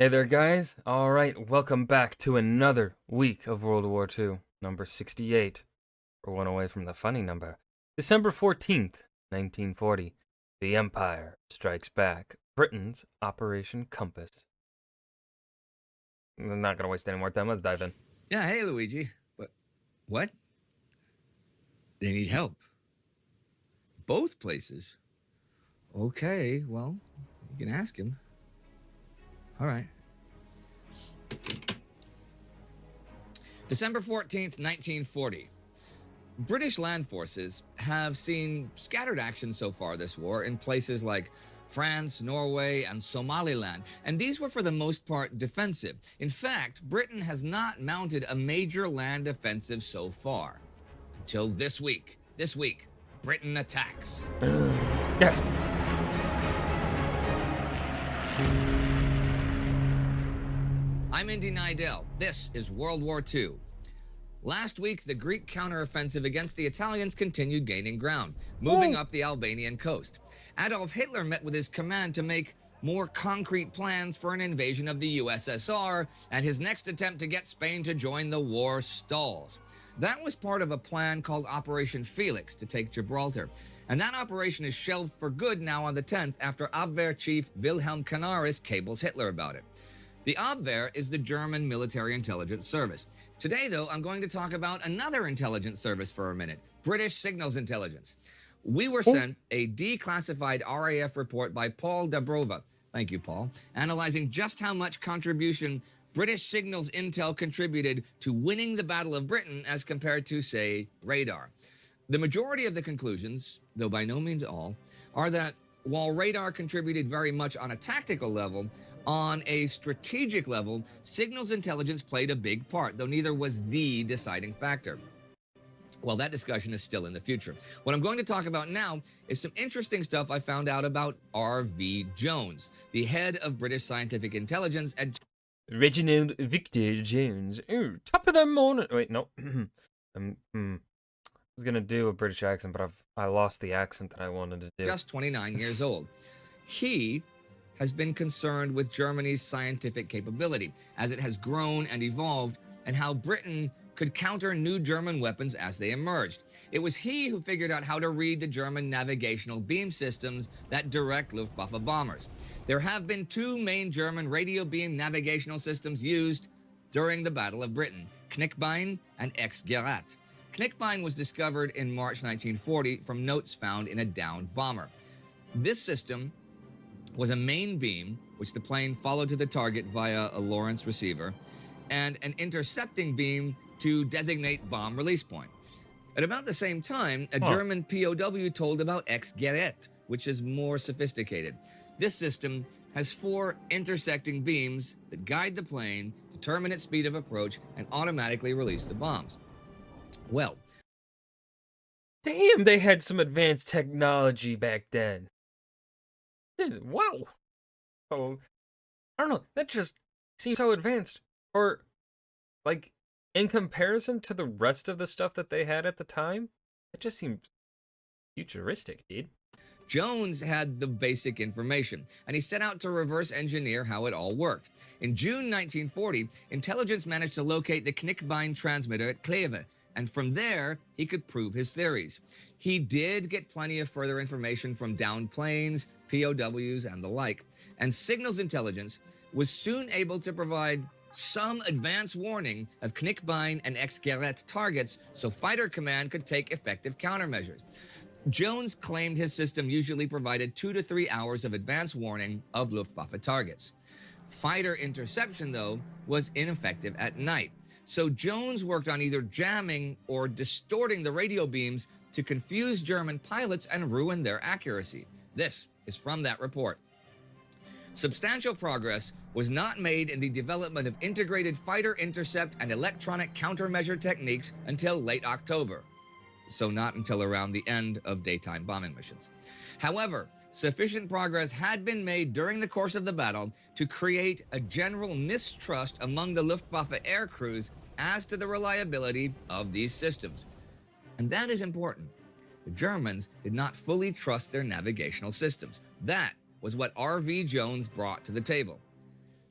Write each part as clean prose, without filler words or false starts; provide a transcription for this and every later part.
Hey there, guys. All right, welcome back to another week of World War II, number 68. We're one away from the funny number. December 14th, 1940. The Empire strikes back. Britain's Operation Compass. I'm not going to waste any more time. Let's dive in. Yeah, hey, Luigi. What? They need help. Both places? Okay, well, you can ask him. All right. December 14th, 1940. British land forces have seen scattered action so far this war in places like France, Norway, and Somaliland, and these were for the most part defensive. In fact, Britain has not mounted a major land offensive so far. Until this week. This week, Britain attacks. Yes. I'm Indy Nidell. This is World War II. Last week, the Greek counteroffensive against the Italians continued gaining ground, moving up the Albanian coast. Adolf Hitler met with his command to make more concrete plans for an invasion of the USSR, and his next attempt to get Spain to join the war stalls. That was part of a plan called Operation Felix to take Gibraltar, and that operation is shelved for good now on the 10th after Abwehr Chief Wilhelm Canaris cables Hitler about it. The Abwehr is the German military intelligence service. Today, though, I'm going to talk about another intelligence service for a minute, British Signals Intelligence. We were sent a declassified RAF report by Paul Dabrova, thank you, Paul, analyzing just how much contribution British signals intel contributed to winning the Battle of Britain as compared to, say, radar. The majority of the conclusions, though by no means all, are that while radar contributed very much on a tactical level, on a strategic level, signals intelligence played a big part, though neither was the deciding factor. Well, that discussion is still in the future. What I'm going to talk about now is some interesting stuff I found out about R.V. Jones, the head of British scientific intelligence at Reginald Victor Jones. Oh, top of the morning. Wait, no. I was going to do a British accent, but I lost the accent that I wanted to do. Just 29 years old. He has been concerned with Germany's scientific capability as it has grown and evolved, and how Britain could counter new German weapons as they emerged. It was he who figured out how to read the German navigational beam systems that direct Luftwaffe bombers. There have been two main German radio beam navigational systems used during the Battle of Britain, Knickbein and X-Gerät. Knickbein was discovered in March 1940 from notes found in a downed bomber. This system was a main beam, which the plane followed to the target via a Lorentz receiver, and an intercepting beam to designate bomb release point. At about the same time, a German POW told about X-Gerät, which is more sophisticated. This system has 4 intersecting beams that guide the plane, determine its speed of approach, and automatically release the bombs. Well, damn, they had some advanced technology back then. Wow. Oh, I don't know. That just seems so advanced. Or, like, in comparison to the rest of the stuff that they had at the time, it just seemed futuristic, dude. Jones had the basic information, and he set out to reverse engineer how it all worked. In June 1940, intelligence managed to locate the Knickbein transmitter at Kleve, and from there, he could prove his theories. He did get plenty of further information from downed planes, POWs, and the like, and signals intelligence was soon able to provide some advance warning of Knickbein and X-Gerät targets so fighter command could take effective countermeasures. Jones claimed his system usually provided 2 to 3 hours of advance warning of Luftwaffe targets. Fighter interception, though, was ineffective at night. So Jones worked on either jamming or distorting the radio beams to confuse German pilots and ruin their accuracy. This is from that report. Substantial progress was not made in the development of integrated fighter intercept and electronic countermeasure techniques until late October, so not until around the end of daytime bombing missions. However, sufficient progress had been made during the course of the battle to create a general mistrust among the Luftwaffe air crews as to the reliability of these systems. And that is important. The Germans did not fully trust their navigational systems. That was what R.V. Jones brought to the table.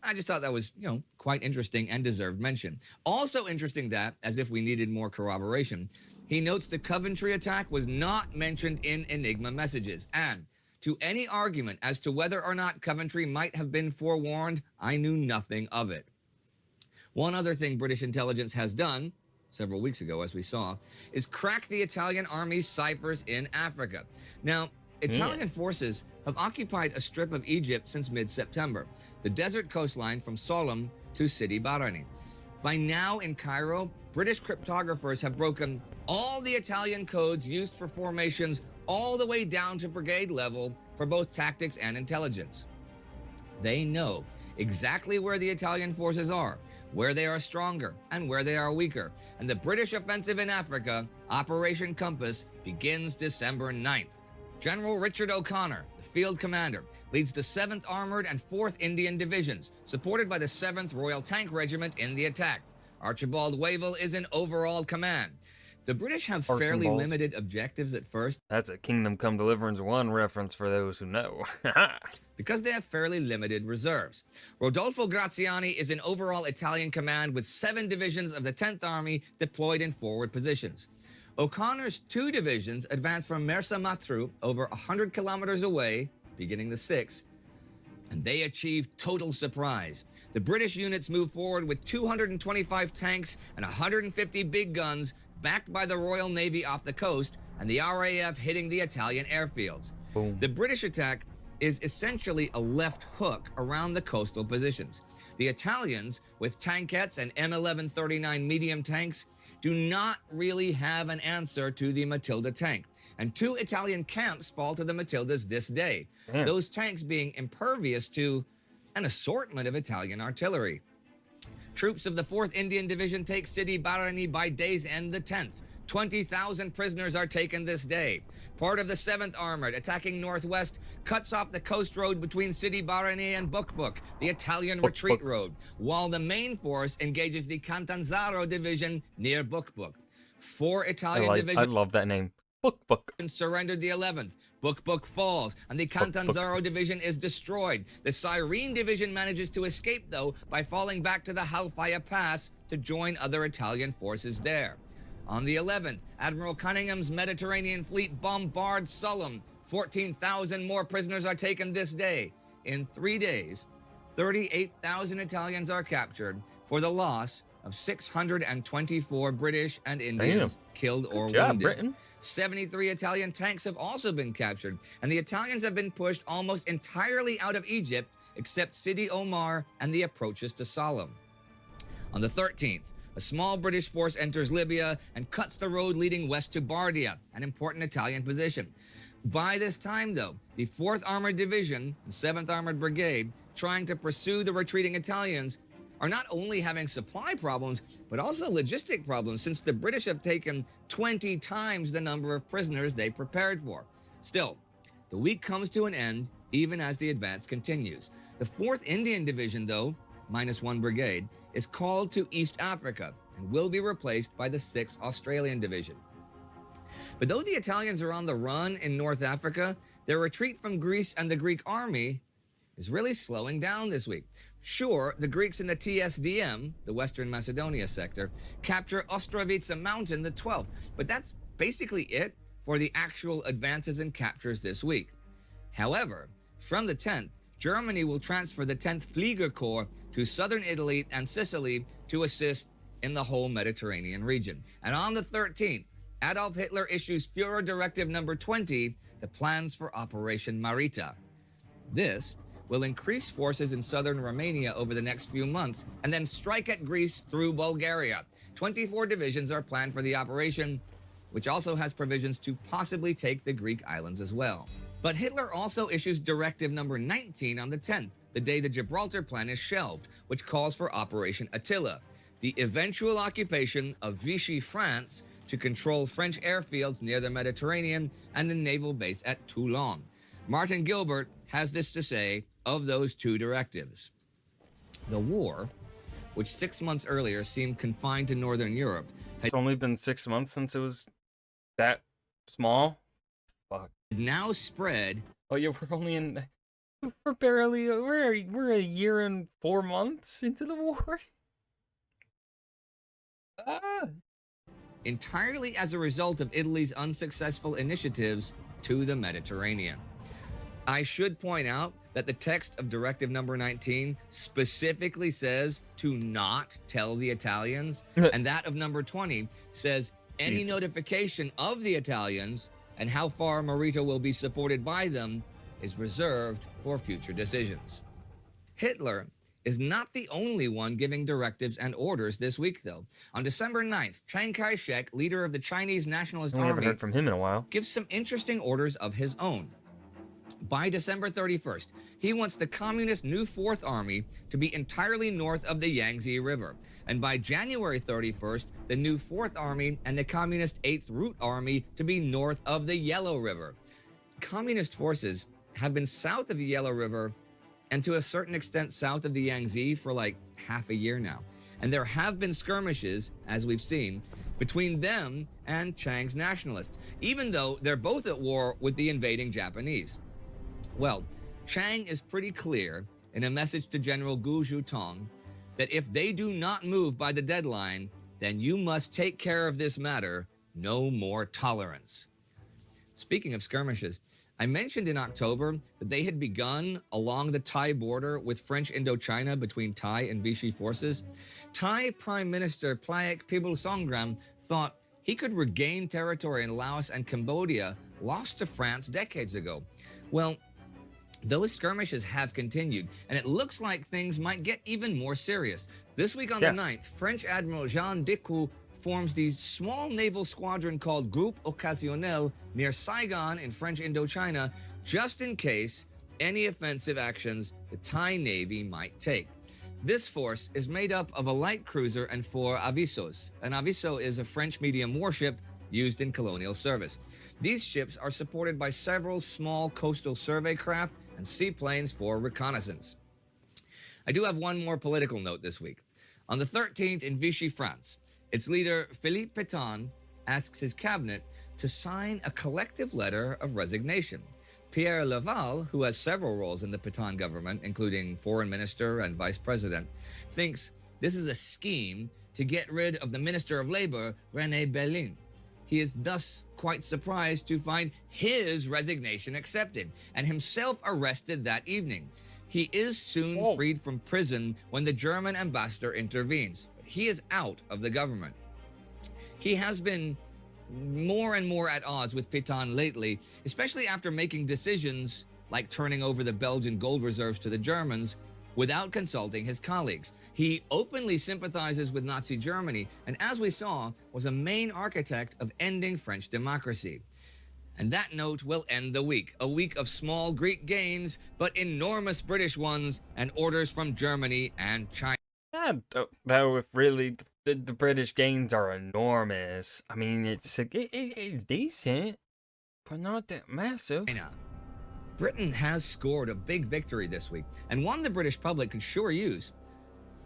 I just thought that was, quite interesting and deserved mention. Also interesting that, as if we needed more corroboration, he notes the Coventry attack was not mentioned in Enigma messages. And to any argument as to whether or not Coventry might have been forewarned, I knew nothing of it. One other thing British intelligence has done, several weeks ago as we saw, is crack the Italian army's ciphers in Africa. Now, Italian forces have occupied a strip of Egypt since mid-September, the desert coastline from Solom to Sidi Barani. By now in Cairo, British cryptographers have broken all the Italian codes used for formations all the way down to brigade level for both tactics and intelligence. They know exactly where the Italian forces are, where they are stronger and where they are weaker. And the British offensive in Africa, Operation Compass, begins December 9th. General Richard O'Connor, the field commander, leads the 7th Armored and 4th Indian Divisions, supported by the 7th Royal Tank Regiment in the attack. Archibald Wavell is in overall command. The British have fairly limited objectives at first. That's a Kingdom Come Deliverance 1 reference for those who know. Because they have fairly limited reserves. Rodolfo Graziani is in overall Italian command with 7 divisions of the 10th Army deployed in forward positions. O'Connor's 2 divisions advance from Mersa Matruh over 100 kilometers away, beginning the 6th, and they achieve total surprise. The British units move forward with 225 tanks and 150 big guns, backed by the Royal Navy off the coast, and the RAF hitting the Italian airfields. Boom. The British attack is essentially a left hook around the coastal positions. The Italians, with tankettes and M1139 medium tanks, do not really have an answer to the Matilda tank, and 2 Italian camps fall to the Matildas this day, those tanks being impervious to an assortment of Italian artillery. Troops of the 4th Indian Division take Sidi Barani by day's end the 10th. 20,000 prisoners are taken this day. Part of the 7th Armored, attacking northwest, cuts off the coast road between Sidi Barani and Bukbuk, the Italian retreat road, while the main force engages the Catanzaro Division near Bukbuk. 4 Italian divisions... I love that name. Bukbuk. Surrendered the 11th. Bukbuk falls, and the Catanzaro Division is destroyed. The Cyrene Division manages to escape, though, by falling back to the Halfaya Pass to join other Italian forces there. On the 11th, Admiral Cunningham's Mediterranean fleet bombards Solom. 14,000 more prisoners are taken this day. In 3 days, 38,000 Italians are captured for the loss of 624 British and Indians killed or wounded. Britain. 73 Italian tanks have also been captured, and the Italians have been pushed almost entirely out of Egypt, except Sidi Omar and the approaches to Solom. On the 13th, a small British force enters Libya and cuts the road leading west to Bardia, an important Italian position. By this time, though, the 4th Armored Division and 7th Armored Brigade, trying to pursue the retreating Italians, are not only having supply problems, but also logistic problems, since the British have taken 20 times the number of prisoners they prepared for. Still, the week comes to an end, even as the advance continues. The 4th Indian Division, though, minus 1 brigade, is called to East Africa and will be replaced by the 6th Australian Division. But though the Italians are on the run in North Africa, their retreat from Greece and the Greek army is really slowing down this week. Sure, the Greeks in the TSDM, the Western Macedonia sector, capture Ostrovica Mountain the 12th, but that's basically it for the actual advances and captures this week. However, from the 10th, Germany will transfer the 10th Flieger Corps to southern Italy and Sicily to assist in the whole Mediterranean region. And on the 13th, Adolf Hitler issues Führer Directive number 20, the plans for Operation Marita. This will increase forces in southern Romania over the next few months and then strike at Greece through Bulgaria. 24 divisions are planned for the operation, which also has provisions to possibly take the Greek islands as well. But Hitler also issues Directive number 19 on the 10th, the day the Gibraltar Plan is shelved, which calls for Operation Attila, the eventual occupation of Vichy France to control French airfields near the Mediterranean and the naval base at Toulon. Martin Gilbert has this to say of those 2 directives. The war, which 6 months earlier seemed confined to Northern Europe, It's only been 6 months since it was that small. Fuck. now spread Oh yeah, we're only in we're a year and 4 months into the war. Ah. Entirely as a result of Italy's unsuccessful initiatives to the Mediterranean. I should point out that the text of Directive Number 19 specifically says to not tell the Italians, and that of Number 20 says any notification of the Italians and how far Marito will be supported by them is reserved for future decisions. Hitler is not the only one giving directives and orders this week, though. On December 9th, Chiang Kai-shek, leader of the Chinese Nationalist We haven't Army, heard from him in a while. gives some interesting orders of his own. By December 31st, he wants the Communist New Fourth Army to be entirely north of the Yangtze River. And by January 31st, the New Fourth Army and the Communist Eighth Route Army to be north of the Yellow River. Communist forces have been south of the Yellow River and to a certain extent south of the Yangtze for like half a year now. And there have been skirmishes, as we've seen, between them and Chiang's nationalists, even though they're both at war with the invading Japanese. Well, Chiang is pretty clear in a message to General Gu Zhutong that if they do not move by the deadline, then you must take care of this matter. No more tolerance. Speaking of skirmishes, I mentioned in October that they had begun along the Thai border with French Indochina between Thai and Vichy forces. Thai Prime Minister Plaek Pibulsonggram thought he could regain territory in Laos and Cambodia lost to France decades ago. Well, those skirmishes have continued, and it looks like things might get even more serious. This week on the 9th, French Admiral Jean Decoux forms the small naval squadron called Groupe Occasionnel near Saigon in French Indochina, just in case any offensive actions the Thai Navy might take. This force is made up of a light cruiser and 4 avisos. An aviso is a French medium warship used in colonial service. These ships are supported by several small coastal survey craft and seaplanes for reconnaissance. I do have one more political note this week. On the 13th in Vichy, France, its leader, Philippe Pétain, asks his cabinet to sign a collective letter of resignation. Pierre Laval, who has several roles in the Pétain government, including foreign minister and vice president, thinks this is a scheme to get rid of the Minister of Labor, René Belin. He is thus quite surprised to find his resignation accepted and himself arrested that evening. He is soon freed from prison when the German ambassador intervenes. He is out of the government. He has been more and more at odds with Pétain lately, especially after making decisions like turning over the Belgian gold reserves to the Germans without consulting his colleagues. He openly sympathizes with Nazi Germany and, as we saw, was a main architect of ending French democracy. And that note will end the week, a week of small Greek gains, but enormous British ones and orders from Germany and China. Though if really the British gains are enormous, I mean, it's decent, but not that massive. Britain has scored a big victory this week, and one the British public could sure use.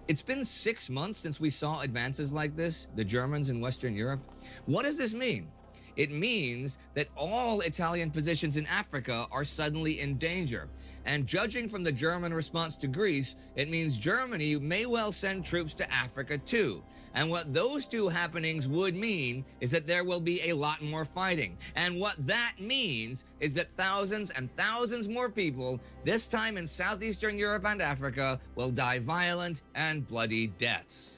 It's been 6 months since we saw advances like this, the Germans in Western Europe. What does this mean? It means that all Italian positions in Africa are suddenly in danger. And judging from the German response to Greece, it means Germany may well send troops to Africa too. And what those two happenings would mean is that there will be a lot more fighting. And what that means is that thousands and thousands more people, this time in Southeastern Europe and Africa, will die violent and bloody deaths.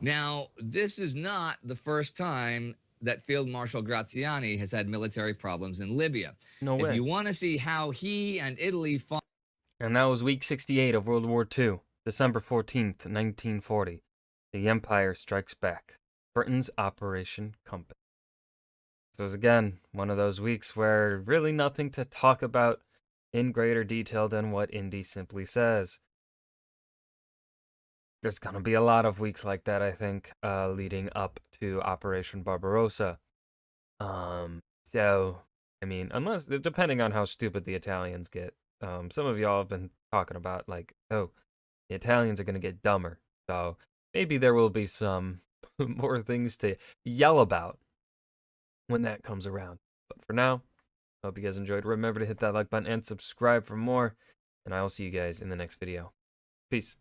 Now, this is not the first time that Field Marshal Graziani has had military problems in Libya. No way. If you want to see how he and Italy fought... And that was week 68 of World War II, December 14th, 1940. The Empire strikes back. Britain's Operation Compass. So it was again one of those weeks where really nothing to talk about in greater detail than what Indy simply says. There's going to be a lot of weeks like that, I think, leading up to Operation Barbarossa. So, I mean, depending on how stupid the Italians get, some of y'all have been talking about, like, oh, the Italians are going to get dumber. So, maybe there will be some more things to yell about when that comes around. But for now, Hope you guys enjoyed. Remember to hit that like button and subscribe for more. And I will see you guys in the next video. Peace.